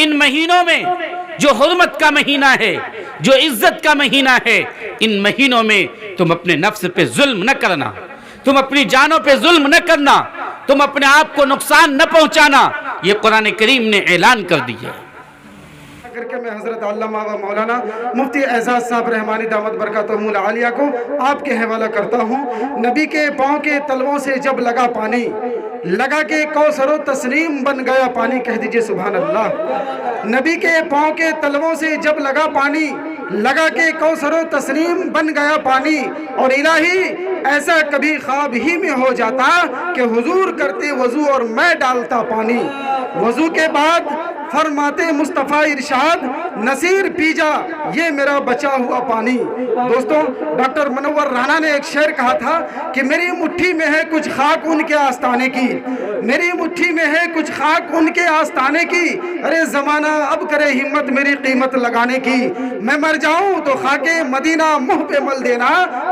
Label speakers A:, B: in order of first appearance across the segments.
A: ان مہینوں میں جو حرمت کا مہینہ ہے، جو عزت کا مہینہ ہے، ان مہینوں میں تم اپنے نفس پہ ظلم نہ کرنا، تم اپنی جانوں پہ ظلم نہ کرنا، تم اپنے آپ کو نقصان نہ پہنچانا، یہ قرآن کریم نے اعلان کر دیا ہے۔
B: کر کے میں حضرت علامہ و مولانا مفتی اعزاز صاحب رحمانی دامت برکاتہم العالیہ کو آپ کے حوالہ کرتا ہوں۔ نبی کے پاؤں کے تلووں سے جب لگا پانی، لگا کہ کوثر و تسنیم بن گیا پانی، کہہ دیجئے سبحان اللہ۔ نبی کے پاؤں کے تلووں سے جب لگا پانی، لگا کہ کوثر و تسنیم بن گیا پانی، اور الہی ایسا کبھی خواب ہی میں ہو جاتا کہ حضور کرتے وضو اور میں ڈالتا پانی۔ وضو کے بعد فرماتے مصطفیٰ ارشاد، نصیر پی جا یہ میرا بچا ہوا پانی۔ دوستوں، ڈاکٹر منور رانا نے ایک شعر کہا تھا کہ میری مٹھی میں ہے کچھ خاک ان کے آستانے کی، میری مٹھی میں ہے کچھ خاک ان کے آستانے کی، ارے زمانہ اب کرے ہمت میری قیمت لگانے کی، میں مر جاؤں تو خاک مدینہ منہ پہ مل دینا،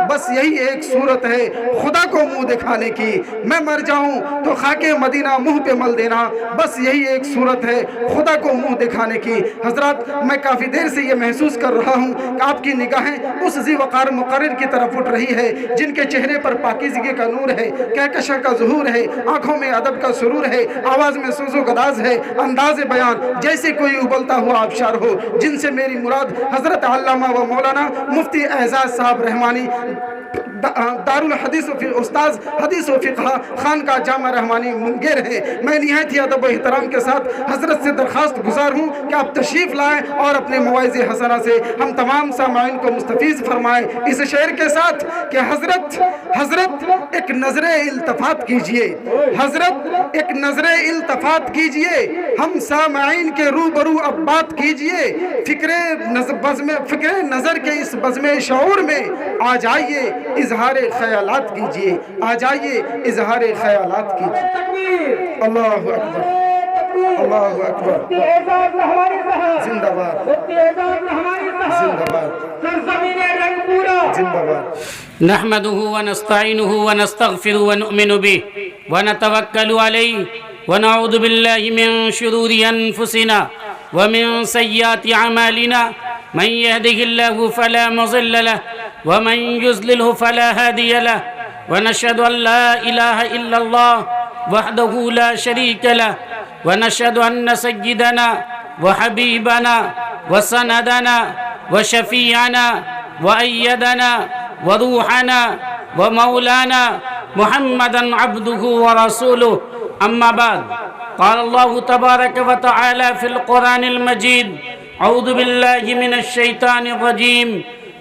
B: بس یہی ایک صورت ہے خدا کو منہ دکھانے کی، میں مر جاؤں تو خاک مدینہ منہ پہ مل دینا، بس یہی ایک صورت ہے خدا کو منہ دکھانے کی۔ حضرات، میں کافی دیر سے یہ محسوس کر رہا ہوں کہ آپ کی نگاہیں اس ذی وقار مقرر کی طرف اٹھ رہی ہے جن کے چہرے پر پاکیزگی کا نور ہے، کہکشاں کا ظہور ہے، آنکھوں میں ادب کا سرور ہے، آواز میں سوز و گداز ہے، انداز بیان جیسے کوئی ابلتا ہوا آبشار ہو، جن سے میری مراد حضرت علامہ و مولانا مفتی اعزاز صاحب رحمانی دار الحدیث و استاذ حدیث و فقہ خانقاہ جامع رحمانی منگیر ہے۔ میں نہایت ہی ادب و احترام کے ساتھ حضرت سے درخواست گزار ہوں کہ آپ تشریف لائیں اور اپنے مواعظ حسنہ سے ہم تمام سامعین کو مستفیض فرمائیں اس شعر کے ساتھ کہ حضرت ایک نظر التفات کیجئے، حضرت ایک نظر التفات کیجئے، ہم سامعین کے روبرو اب بات کیجئے، فکر نظر کے اس بزم شعور میں آ جائیے اظہار خیالات کیجئے، آ جائیے اظہار خیالات کیجئے۔ اللہ اکبر، اللہ اکبر، زندہ باد، زندہ باد، زندہ باد۔
A: نحمده ونستعينه ونستغفره ونؤمن به ونتوكل عليه ونعوذ بالله من شرور أنفسنا ومن سيئات أعمالنا، من يهده الله فلا مضل له ومن يضلله فلا هادي له، ونشهد أن لا إله إلا الله وحده لا شريك له، ونشهد أن سيدنا وحبيبنا وسندنا وشفيعنا وأيدنا وروحنا ومولانا محمدا عبده ورسوله، أما بعد، قال الله تبارك وتعالى في القرآن المجيد، أعوذ بالله من الشيطان الرجيم،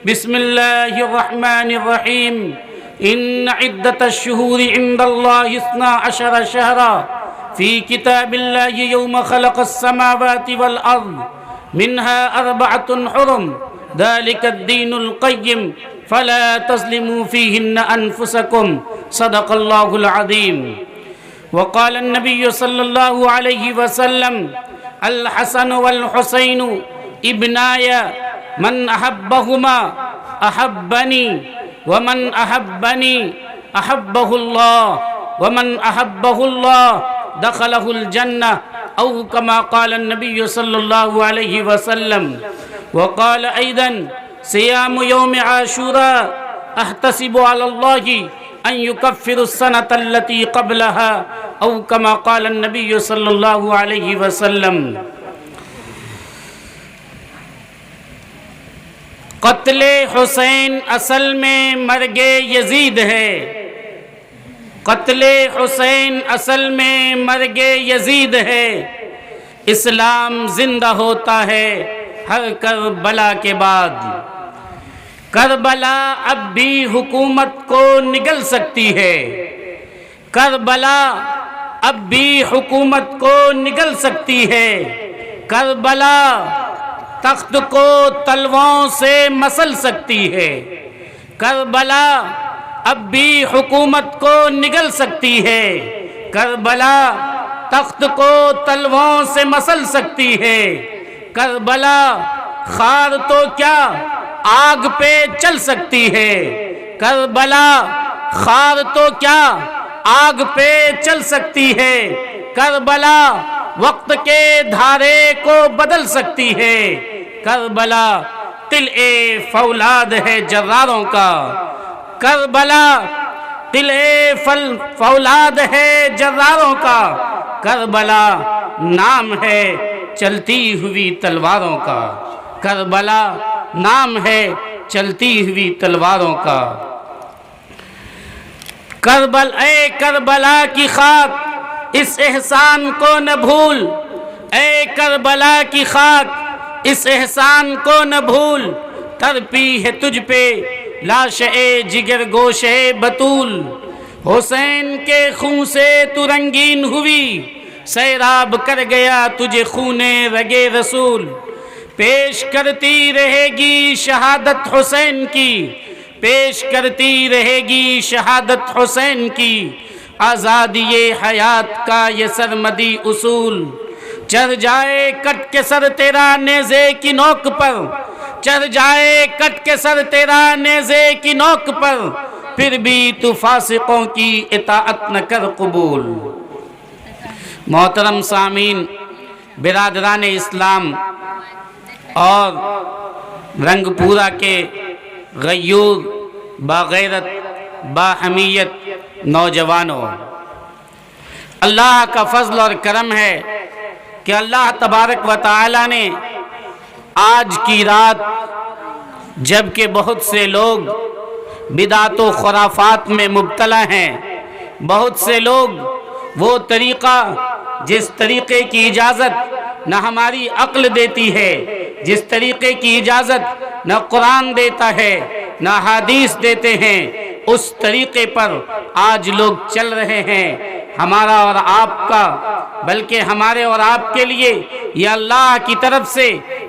A: بسم الله الرحمن الرحيم، إن عدة الشهور عند الله 12 شهرا في كتاب الله يوم خلق السماوات والأرض منها 4 حرم، ذلك الدين القيم فلا تظلموا فيهن أنفسكم، صدق الله العظيم۔ وقال النبي صلى الله عليه وسلم، الحسن والحسين ابناي، من أحبهما أحبني، ومن أحبني أحبه الله، ومن أحبه الله دخله الجنة، أو كما قال النبي صلى الله عليه وسلم۔ وقال أيضا، صيام يوم عاشوراء أحتسب على الله أن يكفر السنة التي قبلها، أو كما قال النبي صلى الله عليه وسلم۔ قتل حسین اصل میں مرگ یزید ہے، قتل حسین اصل میں مرگ یزید ہے، اسلام زندہ ہوتا ہے ہر کربلا کے بعد، کربلا اب بھی حکومت کو نگل سکتی ہے، کربلا اب بھی حکومت کو نگل سکتی ہے، کربلا تخت کو تلووں سے مسل سکتی ہے، کربلا اب بھی حکومت کو نگل سکتی ہے، کربلا تخت کو تلووں سے مسل سکتی ہے، کربلا خار تو کیا آگ پہ چل سکتی ہے، کربلا خار تو کیا آگ پہ چل سکتی ہے، کربلا وقت کے دھارے کو بدل سکتی ہے، کربلا قلعے فولاد ہے جراروں کا، کربلا قلعے فولاد ہے جراروں کا، کربلا نام ہے چلتی ہوئی تلواروں کا، کربلا نام ہے چلتی ہوئی تلواروں کا۔ اے کربلا کی خاک اس احسان کو نہ بھول، اے کربلا کی خاک اس احسان کو نہ بھول، تڑپی ہے تجھ پہ لاش جگر گوش بطول، حسین کے خون سے تو رنگین ہوئی، سیراب کر گیا تجھے خون رگے رسول، پیش کرتی رہے گی شہادت حسین کی، پیش کرتی رہے گی شہادت حسین کی، آزادی حیات کا یہ سرمدی اصول، چڑھ جائے کٹ کے سر تیرا نیزے کی نوک پر، چڑھ جائے کٹ کے سر تیرا نیزے کی نوک پر، پھر بھی تو فاسقوں کی اطاعت نہ کر قبول۔ محترم سامعین، برادران اسلام اور رنگ پورا کے غیور باغیرت باحمیت نوجوانوں، اللہ کا فضل اور کرم ہے کہ اللہ تبارک و تعالی نے آج کی رات، جبکہ بہت سے لوگ بدعت و خرافات میں مبتلا ہیں، بہت سے لوگ وہ طریقہ جس طریقے کی اجازت نہ ہماری عقل دیتی ہے، جس طریقے کی اجازت نہ قرآن دیتا ہے نہ حدیث دیتے ہیں، اس طریقے پر آج لوگ چل رہے ہیں۔ ہمارا اور آپ کا، بلکہ ہمارے اور آپ کے لیے یہ اللہ کی طرف سے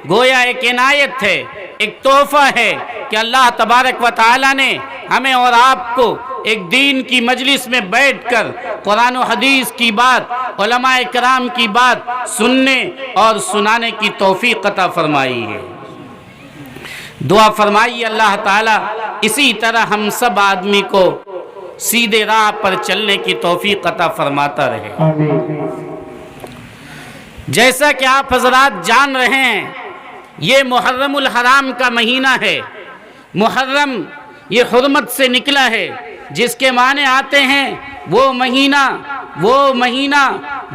A: گویا ایک عنایت ہے، ایک تحفہ ہے کہ اللہ تبارک و تعالی نے ہمیں اور آپ کو ایک دین کی مجلس میں بیٹھ کر قرآن و حدیث کی بات، علماء کرام کی بات سننے اور سنانے کی توفیق عطا فرمائی ہے۔ دعا فرمائیے اللہ تعالیٰ اسی طرح ہم سب آدمی کو سیدھے راہ پر چلنے کی توفیق عطا فرماتا رہے۔ جیسا کہ آپ حضرات جان رہے ہیں، یہ محرم الحرام کا مہینہ ہے۔ محرم یہ حرمت سے نکلا ہے، جس کے معنی آتے ہیں وہ مہینہ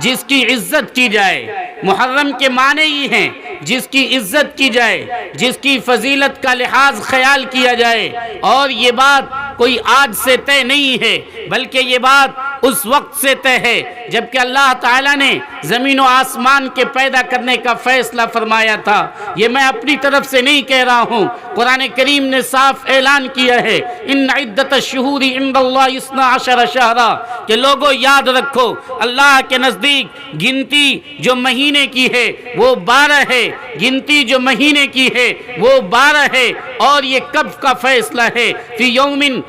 A: جس کی عزت کی جائے۔ محرم کے معنی ہی ہیں جس کی عزت کی جائے، جس کی فضیلت کا لحاظ خیال کیا جائے۔ اور یہ بات کوئی آج سے طے نہیں ہے، بلکہ یہ بات اس وقت سے طے ہے جبکہ اللہ تعالیٰ نے زمین و آسمان کے پیدا کرنے کا فیصلہ فرمایا تھا۔ یہ میں اپنی طرف سے نہیں کہہ رہا ہوں، قرآن کریم نے صاف اعلان کیا ہے، ان عدت الشہور عند اللہ 12 شہرا، کہ لوگوں یاد رکھو اللہ کے نزدیک گنتی جو مہینے کی ہے وہ 12 ہے، گنتی جو مہینے کی ہے وہ 12 ہے۔ اور یہ کب کا فیصلہ ہے؟ فی یومن،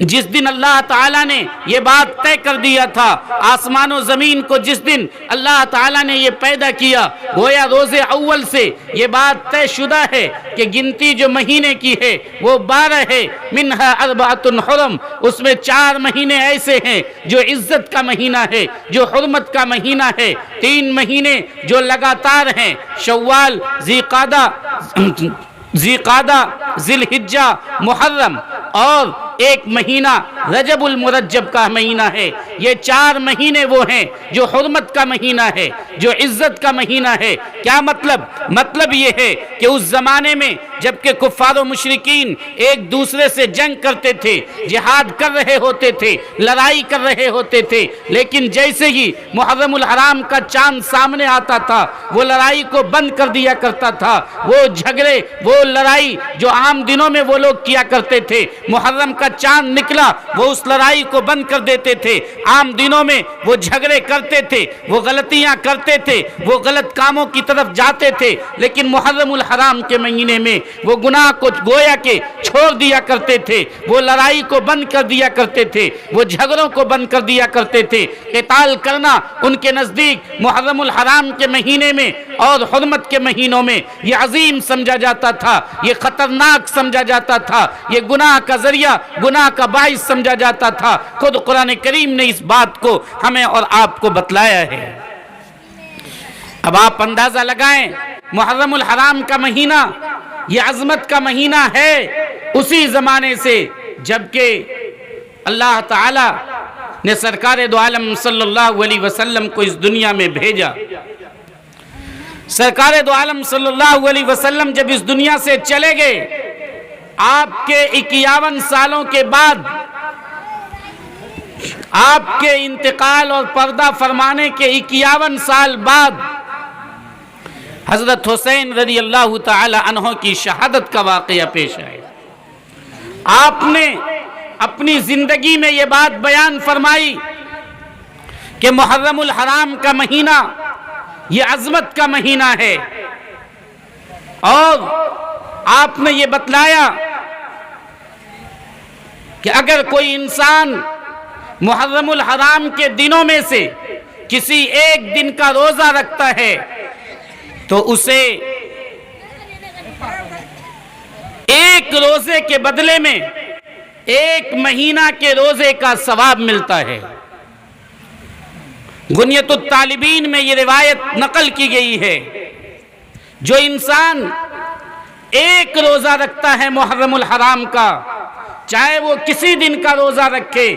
A: جس دن اللہ تعالیٰ نے یہ بات طے کر دیا تھا، آسمان و زمین کو جس دن اللہ تعالیٰ نے یہ پیدا کیا، گویا روز اول سے یہ بات طے شدہ ہے کہ گنتی جو مہینے کی ہے وہ 12 ہے۔ منہا اربعۃ حرم، اس میں 4 مہینے ایسے ہیں جو عزت کا مہینہ ہے، جو حرمت کا مہینہ ہے۔ 3 مہینے جو لگاتار ہیں، شوال، ذی قعدہ، ذی الحجہ، محرم، اور 1 مہینہ رجب المرجب کا مہینہ ہے۔ یہ 4 مہینے وہ ہیں جو حرمت کا مہینہ ہے، جو عزت کا مہینہ ہے۔ کیا مطلب؟ مطلب یہ ہے کہ اس زمانے میں جبکہ کفار و مشرکین ایک دوسرے سے جنگ کرتے تھے، جہاد کر رہے ہوتے تھے، لڑائی کر رہے ہوتے تھے، لیکن جیسے ہی محرم الحرام کا چاند سامنے آتا تھا وہ لڑائی کو بند کر دیا کرتا تھا۔ وہ جھگڑے، وہ لڑائی جو عام دنوں میں وہ لوگ کیا کرتے تھے، محرم کا چاند نکلا وہ اس لڑائی کو بند کر دیتے تھے۔ عام دنوں میں وہ جھگڑے کرتے تھے، وہ غلطیاں کرتے تھے، وہ غلط کاموں کی طرف جاتے تھے، لیکن محرم الحرام کے مہینے میں وہ گناہ کو گویا کے چھوڑ دیا کرتے تھے، وہ لڑائی کو بند کر دیا کرتے تھے، وہ جھگڑوں کو بند کر دیا کرتے تھے۔ قتال کرنا ان کے نزدیک محرم الحرام کے مہینے میں اور حرمت کے مہینوں میں یہ عظیم سمجھا جاتا تھا، یہ خطرناک سمجھا جاتا تھا، یہ گناہ کا ذریعہ، گناہ کا باعث سمجھا جاتا تھا۔ خود قرآن کریم نے اس بات کو ہمیں اور آپ کو بتلایا ہے۔ اب آپ اندازہ لگائیں، محرم الحرام کا مہینہ یہ عظمت کا مہینہ ہے اسی زمانے سے جبکہ اللہ تعالی نے سرکار دو عالم صلی اللہ علیہ وسلم کو اس دنیا میں بھیجا۔ سرکار دو عالم صلی اللہ علیہ وسلم جب اس دنیا سے چلے گئے، آپ کے 51 سالوں کے بعد، آپ کے انتقال اور پردہ فرمانے کے 51 سال بعد حضرت حسین رضی اللہ تعالی عنہ کی شہادت کا واقعہ پیش آیا۔ آپ نے اپنی زندگی میں یہ بات بیان فرمائی کہ محرم الحرام کا مہینہ یہ عظمت کا مہینہ ہے، اور آپ نے یہ بتلایا کہ اگر کوئی انسان محرم الحرام کے دنوں میں سے کسی ایک دن کا روزہ رکھتا ہے تو اسے ایک روزے کے بدلے میں ایک مہینہ کے روزے کا ثواب ملتا ہے۔ غنیت الطالبین میں یہ روایت نقل کی گئی ہے، جو انسان ایک روزہ رکھتا ہے محرم الحرام کا، چاہے وہ کسی دن کا روزہ رکھے،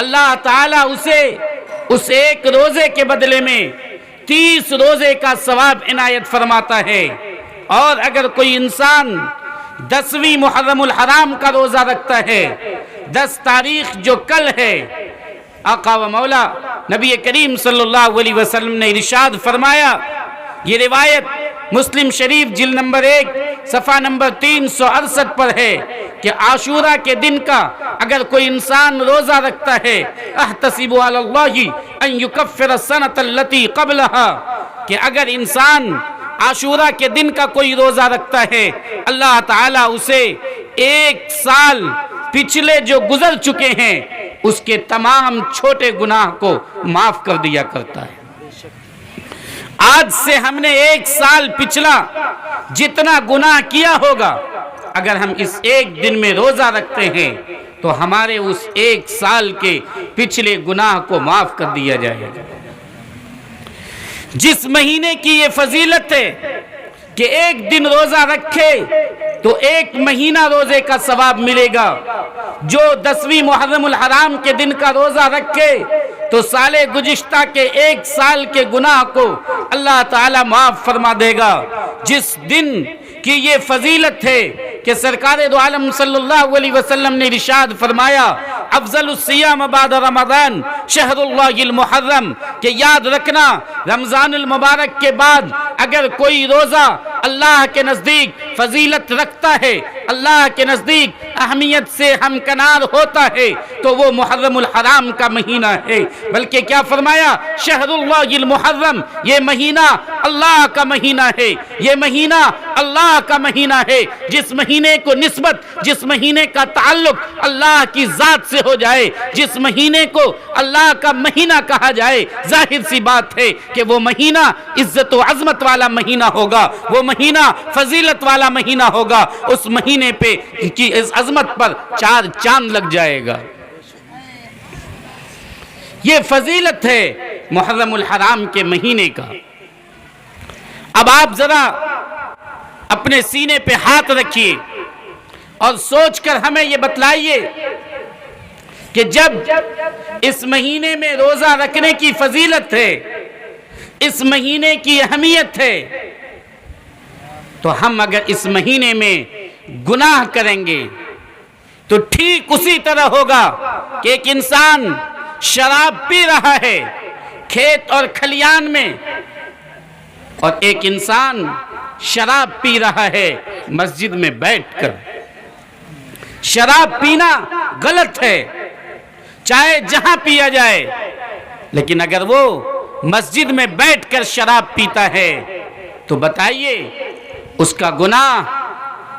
A: اللہ تعالیٰ اسے اس ایک روزے کے بدلے میں 30 روزے کا ثواب عنایت فرماتا ہے۔ اور اگر کوئی انسان 10ویں محرم الحرام کا روزہ رکھتا ہے، 10 تاریخ جو کل ہے، آقا و مولا نبی کریم صلی اللہ علیہ وسلم نے ارشاد فرمایا، یہ روایت مسلم شریف جلد نمبر 1 صفحہ نمبر 368 پر ہے کہ عاشورہ کے دن کا اگر کوئی انسان روزہ رکھتا ہے، احتسب علی اللہ ان یکفر السنۃ التی قبلہا، کہ اگر انسان عاشورہ کے دن کا کوئی روزہ رکھتا ہے، اللہ تعالیٰ اسے 1 سال پچھلے جو گزر چکے ہیں اس کے تمام چھوٹے گناہ کو معاف کر دیا کرتا ہے۔ آج سے ہم نے 1 سال پچھلا جتنا گناہ کیا ہوگا، اگر ہم اس ایک دن میں روزہ رکھتے ہیں تو ہمارے اس 1 سال کے پچھلے گناہ کو معاف کر دیا جائے گا۔ جس مہینے کی یہ فضیلت ہے کہ ایک دن روزہ رکھے تو 1 مہینہ روزے کا ثواب ملے گا، جو 10ویں محرم الحرام کے دن کا روزہ رکھے تو سال گزشتہ کے 1 سال کے گناہ کو اللہ تعالیٰ معاف فرما دے گا۔ جس دن کی یہ فضیلت ہے کہ سرکار دو عالم صلی اللہ علیہ وسلم نے ارشاد فرمایا، افضل الصیام بعد رمضان شہر اللہ المحرم، کہ یاد رکھنا رمضان المبارک کے بعد اگر کوئی روزہ اللہ کے نزدیک فضیلت رکھتا ہے، اللہ کے نزدیک اہمیت سے ہمکنار ہوتا ہے تو وہ محرم الحرام کا مہینہ ہے۔ بلکہ کیا فرمایا، شہر اللہ المحرم، یہ مہینہ اللہ کا مہینہ ہے، یہ مہینہ اللہ کا مہینہ ہے۔ جس مہینے کو نسبت، جس مہینے کا تعلق اللہ کی ذات سے ہو جائے، جس مہینے کو اللہ کا مہینہ کہا جائے، ظاہر سی بات ہے کہ وہ مہینہ عزت و عظمت والا مہینہ ہوگا، وہ مہینہ فضیلت والا مہینہ ہوگا۔ اس مہینے پہ کی اس عظمت پر 4 چاند لگ جائے گا۔ یہ فضیلت ہے محرم الحرام کے مہینے کا۔ اب آپ ذرا اپنے سینے پہ ہاتھ رکھیے اور سوچ کر ہمیں یہ بتلائیے کہ جب اس مہینے میں روزہ رکھنے کی فضیلت ہے، اس مہینے کی اہمیت ہے، تو ہم اگر اس مہینے میں گناہ کریں گے تو ٹھیک اسی طرح ہوگا کہ ایک انسان شراب پی رہا ہے کھیت اور کھلیان میں، اور ایک انسان شراب پی رہا ہے مسجد میں بیٹھ کر۔ شراب پینا غلط ہے، چاہے جہاں پیا جائے، لیکن اگر وہ مسجد میں بیٹھ کر شراب پیتا ہے تو بتائیے اس کا گناہ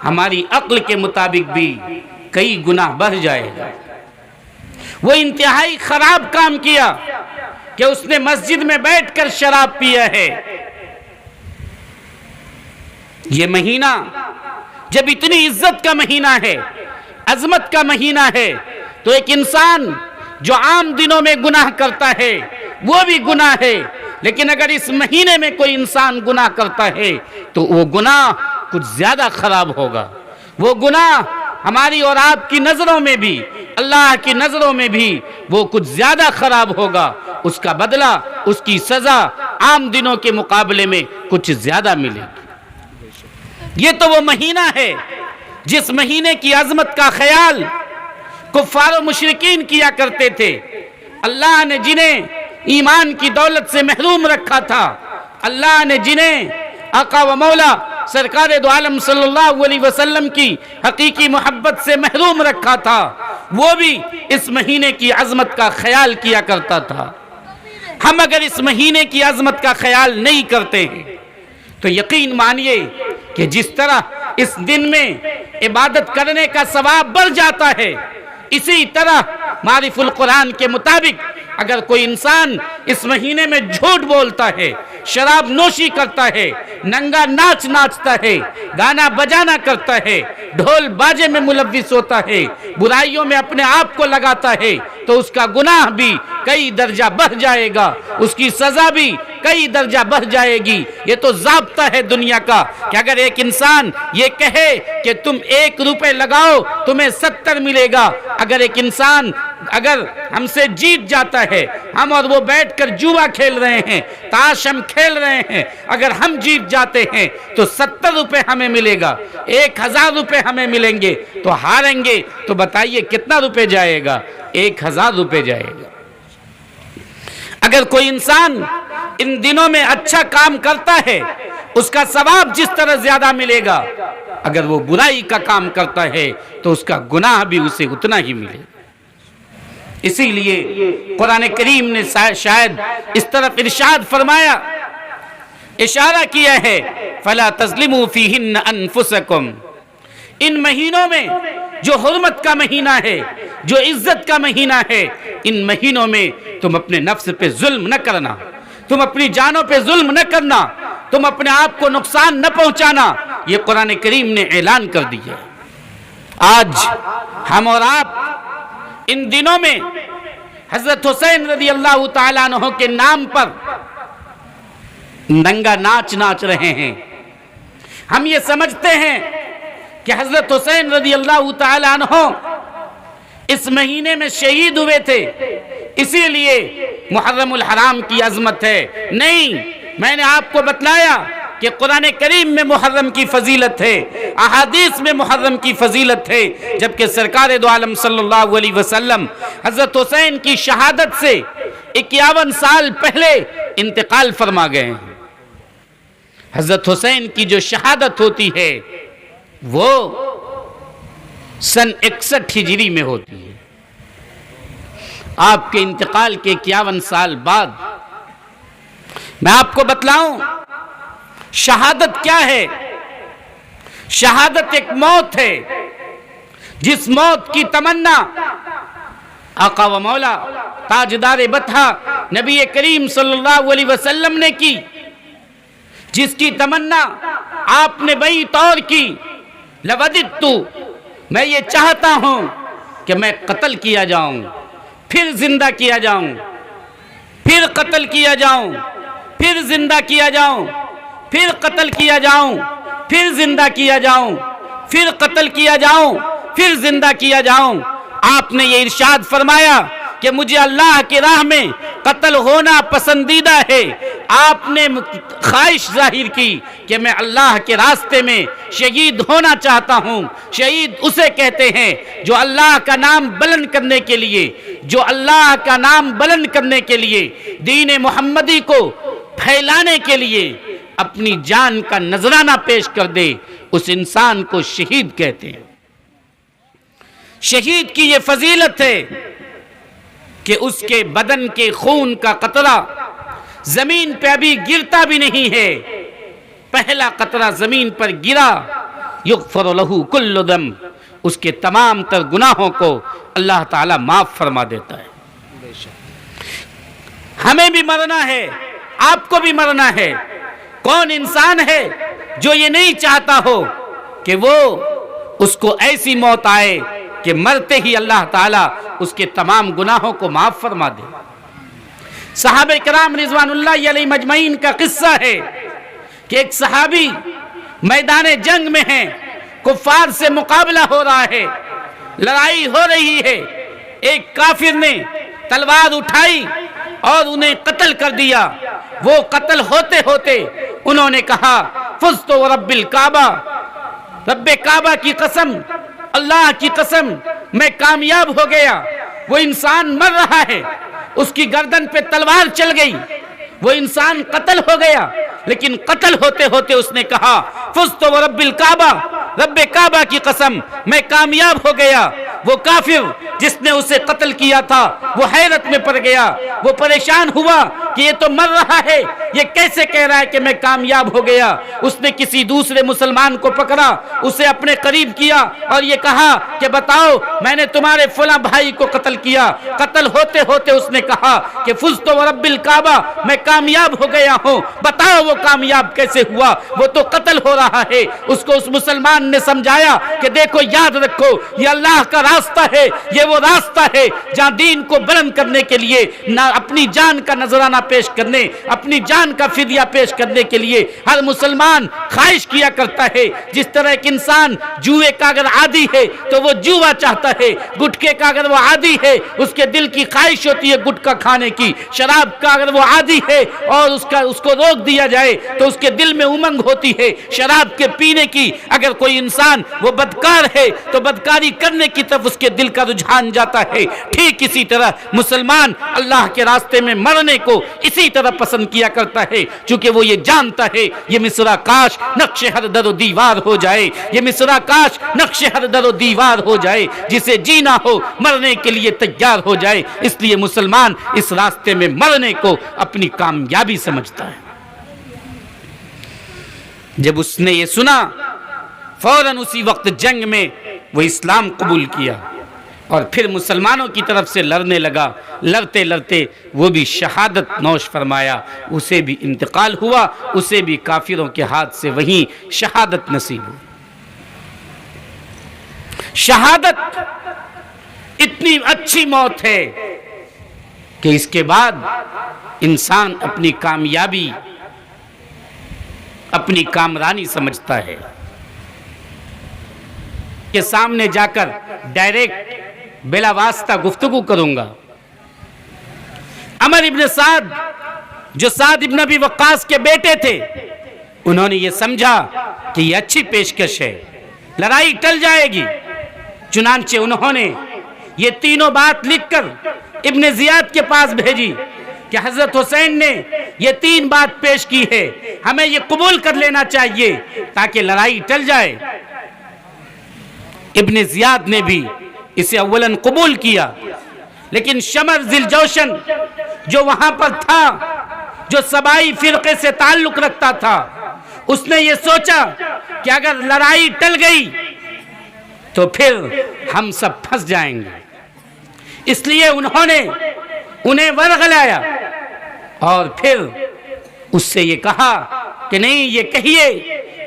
A: ہماری عقل کے مطابق بھی کئی گناہ بڑھ جائے گا۔ وہ انتہائی خراب کام کیا کہ اس نے مسجد میں بیٹھ کر شراب پیا ہے۔ یہ مہینہ جب اتنی عزت کا مہینہ ہے، عظمت کا مہینہ ہے، تو ایک انسان جو عام دنوں میں گناہ کرتا ہے وہ بھی گناہ ہے، لیکن اگر اس مہینے میں کوئی انسان گناہ کرتا ہے تو وہ گناہ کچھ زیادہ خراب ہوگا. وہ گناہ ہماری اور آپ کی نظروں میں بھی، اللہ کی نظروں میں بھی وہ کچھ زیادہ خراب ہوگا. اس کا بدلہ، اس کی سزا عام دنوں کے مقابلے میں کچھ زیادہ ملے گی. یہ تو وہ مہینہ ہے جس مہینے کی عظمت کا خیال کفار و مشرکین کیا کرتے تھے. اللہ نے جنہیں ایمان کی دولت سے محروم رکھا تھا، اللہ نے جنہیں آقا و مولا سرکار دو عالم صلی اللہ علیہ وسلم کی حقیقی محبت سے محروم رکھا تھا، وہ بھی اس مہینے کی عظمت کا خیال کیا کرتا تھا. ہم اگر اس مہینے کی عظمت کا خیال نہیں کرتے ہیں تو یقین مانیے کہ جس طرح اس دن میں عبادت کرنے کا ثواب بڑھ جاتا ہے، اسی طرح معرف القرآن کے مطابق اگر کوئی انسان اس مہینے میں جھوٹ بولتا ہے، شراب نوشی کرتا ہے، ننگا ناچ ناچتا ہے، گانا بجانا کرتا ہے، ڈھول باجے میں ملوث ہوتا ہے، برائیوں میں اپنے آپ کو لگاتا ہے، تو اس کا گناہ بھی کئی درجہ بڑھ جائے گا، اس کی سزا بھی کئی درجہ بڑھ جائے گی. یہ تو ضابطہ ہے دنیا کا کہ اگر ایک انسان یہ کہے کہ تم 1 روپے لگاؤ تمہیں 70 ملے گا، اگر ایک انسان اگر ہم سے جیت جاتا ہے، ہم اور وہ بیٹھ کر جوا کھیل رہے ہیں، تاش ہم کھیل رہے ہیں، اگر ہم جیت جاتے ہیں تو 70 روپے ہمیں ملے گا، 1000 روپے ہمیں ملیں گے. تو ہاریں گے تو بتائیے کتنا روپے جائے گا؟ 1000 روپے جائے گا. اگر کوئی انسان ان دنوں میں اچھا کام کرتا ہے اس کا ثواب جس طرح زیادہ ملے گا، اگر وہ برائی کا کام کرتا ہے تو اس کا گناہ بھی اسے اتنا ہی ملے گا. اسی لیے قرآن کریم نے شاید اس طرف ارشاد فرمایا، اشارہ کیا ہے، فَلَا تَظْلِمُوا فِيهِنَّ أَنفُسَكُمْ. ان مہینوں میں جو حرمت کا مہینہ ہے، جو عزت کا مہینہ ہے، ان مہینوں میں تم اپنے نفس پہ ظلم نہ کرنا، تم اپنی جانوں پہ ظلم نہ کرنا، تم اپنے آپ کو نقصان نہ پہنچانا. یہ قرآن کریم نے اعلان کر دیا. آج ہم اور آپ ان دنوں میں حضرت حسین رضی اللہ تعالیٰ عنہ کے نام پر ننگا ناچ ناچ رہے ہیں. ہم یہ سمجھتے ہیں کہ حضرت حسین رضی اللہ تعالیٰ عنہ اس مہینے میں شہید ہوئے تھے، اسی لیے محرم الحرام کی عظمت ہے. نہیں، میں نے آپ کو بتلایا کہ قرآن کریم میں محرم کی فضیلت ہے، احادیث میں محرم کی فضیلت ہے، جبکہ سرکار دو عالم صلی اللہ علیہ وسلم حضرت حسین کی شہادت سے 51 سال پہلے انتقال فرما گئے ہیں. حضرت حسین کی جو شہادت ہوتی ہے وہ سن 61 ہجری میں ہوتی ہے. آپ کے انتقال کے 51 سال بعد میں آپ کو بتلاؤں شہادت کیا ہے. شہادت ایک موت ہے جس موت کی تمنا آقا و مولا تاجدار بطحہ نبی کریم صلی اللہ علیہ وسلم نے کی، جس کی تمنا آپ نے بئی طور کی، لوددت، میں یہ چاہتا ہوں کہ میں قتل کیا جاؤں، پھر زندہ کیا جاؤں، پھر قتل کیا جاؤں، پھر زندہ کیا جاؤں، پھر قتل کیا جاؤں، پھر زندہ کیا جاؤں، پھر قتل کیا جاؤں، پھر زندہ کیا جاؤں. آپ نے یہ ارشاد فرمایا کہ مجھے اللہ کی راہ میں قتل ہونا پسندیدہ ہے. آپ نے خواہش ظاہر کی کہ میں اللہ کے راستے میں شہید ہونا چاہتا ہوں. شہید اسے کہتے ہیں جو اللہ کا نام بلند کرنے کے لیے، جو اللہ کا نام بلند کرنے کے لیے، دین محمدی کو پھیلانے کے لیے اپنی جان کا نذرانہ پیش کر دے، اس انسان کو شہید کہتے ہیں. شہید کی یہ فضیلت ہے کہ اس کے بدن کے خون کا قطرہ زمین پہ ابھی گرتا بھی نہیں ہے. پہلا قطرہ زمین پر گرا، یغفر لہ کل ذنب، اس کے تمام تر گناہوں کو اللہ تعالیٰ معاف فرما دیتا ہے. ہمیں بھی مرنا ہے، آپ کو بھی مرنا ہے. کون انسان ہے جو یہ نہیں چاہتا ہو کہ وہ اس کو ایسی موت آئے کہ مرتے ہی اللہ تعالیٰ اس کے تمام گناہوں کو معاف فرما دے. صحابہ کرام رضوان اللہ علیہ مجمعین کا قصہ ہے کہ ایک صحابی میدان جنگ میں ہیں، کفار سے مقابلہ ہو رہا ہے، لڑائی ہو رہی ہے، ایک کافر نے تلوار اٹھائی اور انہیں قتل کر دیا۔ وہ قتل ہوتے ہوتے انہوں نے کہا فزت ورب الکعبہ، رب کعبہ کی قسم، اللہ کی قسم، میں کامیاب ہو گیا۔ وہ انسان مر رہا ہے، اس کی گردن پہ تلوار چل گئی، وہ انسان قتل ہو گیا، لیکن قتل ہوتے ہوتے اس نے کہا فزت ورب الکعبہ، رب کعبہ کی قسم، میں کامیاب ہو گیا۔ وہ کافر جس نے اسے قتل کیا تھا وہ حیرت میں پڑ گیا، وہ پریشان ہوا کہ یہ تو مر رہا ہے، یہ کیسے کہہ رہا ہے کہ میں کامیاب ہو گیا۔ اس نے کسی دوسرے مسلمان کو پکڑا، اسے اپنے قریب کیا اور یہ کہا کہ بتاؤ میں نے تمہارے فلاں بھائی کو قتل کیا۔ قتل ہوتے ہوتے اس نے کہا کہ فزت ورب الکعبہ، میں کامیاب ہو گیا ہوں، بتاؤ وہ کامیاب کیسے ہوا، وہ تو قتل ہو رہا ہے۔ اس کو اس مسلمان نے سمجھایا کہ دیکھو یاد رکھو یہ اللہ کا راستہ ہے، یہ وہ راستہ ہے جہاں دین کو بلند کرنے کے لیے نہ اپنی جان کا نذرانہ پیش کرنے، اپنی جان کا فدیہ پیش کرنے کے لیے ہر مسلمان خواہش کیا کرتا ہے۔ جس طرح ایک انسان جوئے کا اگر عادی ہے تو وہ جوا چاہتا ہے، گٹکے کا اگر وہ عادی ہے اس کے دل کی خواہش ہوتی ہے گٹکا کھانے کی، شراب کا اگر وہ عادی ہے اور اس کو روک دیا جائے تو اس کے دل میں امنگ ہوتی ہے شراب کے پینے کی۔ اگر کوئی انسان وہ بدکار ہے تو بدکاری کرنے کی طرف اس کے دل کا رجحان جاتا ہے۔ ٹھیک اسی طرح مسلمان اللہ کے راستے میں مرنے کو اسی طرح پسند کیا کرتا ہے، چونکہ وہ یہ جانتا ہے یہ مصرع کاش نقش ہر در و دیوار ہو جائے، یہ مصرع کاش نقش ہر در و دیوار ہو جائے، جسے جینا ہو مرنے کے لیے تیار ہو جائے۔ اس لیے مسلمان اس راستے میں مرنے کو اپنی کامیابی سمجھتا ہے۔ جب اس نے یہ سنا فوراً اسی وقت جنگ میں وہ اسلام قبول کیا اور پھر مسلمانوں کی طرف سے لڑنے لگا۔ لڑتے لڑتے وہ بھی شہادت نوش فرمایا، اسے بھی انتقال ہوا، اسے بھی کافروں کے ہاتھ سے وہیں شہادت نصیب ہوئی۔ شہادت اتنی اچھی موت ہے کہ اس کے بعد انسان اپنی کامیابی، اپنی کامرانی سمجھتا ہے کہ سامنے جا کر ڈائریکٹ بلا واسطہ گفتگو کروں گا۔ عمر ابن سعد جو سعد ابن ابی وقاص کے بیٹے تھے، انہوں نے یہ سمجھا کہ یہ اچھی پیشکش ہے، لڑائی ٹل جائے گی، چنانچہ انہوں نے یہ تینوں بات لکھ کر ابن زیاد کے پاس بھیجی کہ حضرت حسین نے یہ تین بات پیش کی ہے، ہمیں یہ قبول کر لینا چاہیے تاکہ لڑائی ٹل جائے۔ ابن زیاد نے بھی اسے اولاً قبول کیا، لیکن شمر ذی الجوشن جو وہاں پر تھا، جو سبائی فرقے سے تعلق رکھتا تھا، اس نے یہ سوچا کہ اگر لڑائی ٹل گئی تو پھر ہم سب پھنس جائیں گے۔ اس لیے انہوں نے انہیں ورغلایا اور پھر اس سے یہ کہا کہ نہیں، یہ کہیے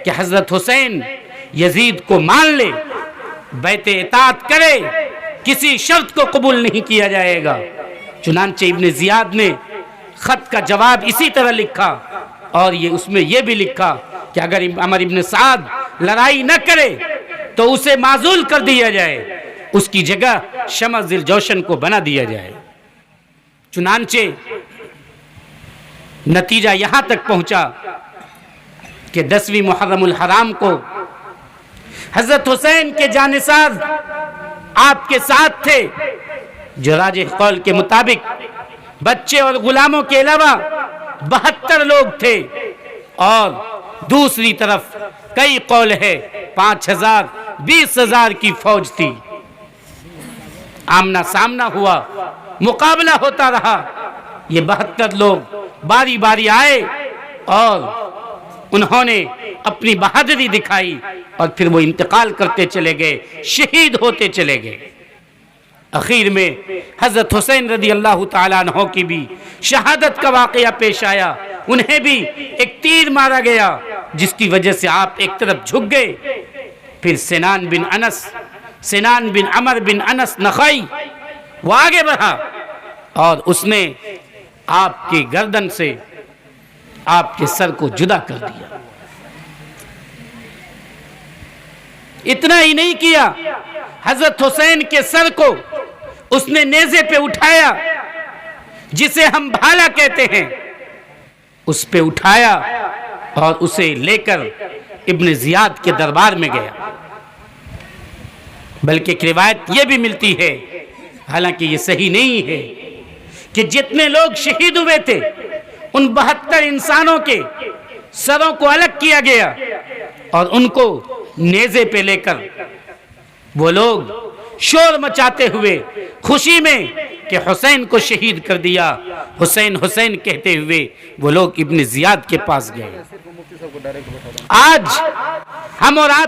A: کہ حضرت حسین یزید کو مان لے، بیعت اطاعت کرے، کسی شرط کو قبول نہیں کیا جائے گا۔ چنانچہ ابن زیاد نے خط کا جواب اسی طرح لکھا اور اس میں یہ بھی لکھا کہ اگر عمر ابن سعد لڑائی نہ کرے تو اسے معزول کر دیا جائے، اس کی جگہ شمر ذی الجوشن کو بنا دیا جائے۔ چنانچہ نتیجہ یہاں تک پہنچا کہ 10ویں محرم الحرام کو حضرت حسین کے جانثار آپ کے ساتھ تھے، جو راجح قول کے مطابق بچے اور غلاموں کے علاوہ 72 لوگ تھے، اور دوسری طرف کئی قول ہے 5000 20,000 کی فوج تھی۔ آمنا سامنا ہوا، مقابلہ ہوتا رہا، یہ 72 لوگ باری باری آئے اور انہوں نے اپنی بہادری دکھائی اور پھر وہ انتقال کرتے چلے گئے، شہید ہوتے چلے گئے۔ اخیر میں حضرت حسین رضی اللہ تعالیٰ عنہ کی بھی شہادت کا واقعہ پیش آیا، انہیں بھی ایک تیر مارا گیا جس کی وجہ سے آپ ایک طرف جھک گئے۔ پھر سنان بن عمر بن انس نخعی وہ آگے بڑھا اور اس نے آپ کی گردن سے آپ کے سر کو جدا کر دیا۔ اتنا ہی نہیں کیا، حضرت حسین کے سر کو اس نے نیزے پہ اٹھایا، جسے ہم بھالا کہتے ہیں، اس پہ اٹھایا اور اسے لے کر ابن زیاد کے دربار میں گیا۔ بلکہ ایک روایت یہ بھی ملتی ہے، حالانکہ یہ صحیح نہیں ہے، کہ جتنے لوگ شہید ہوئے تھے ان 72 انسانوں کے سروں کو الگ کیا گیا اور ان کو نیزے پہ لے کر وہ لوگ شور مچاتے ہوئے خوشی میں کہ حسین کو شہید کر دیا، حسین حسین کہتے ہوئے وہ لوگ ابن زیاد کے پاس گئے۔ آج ہم اور آپ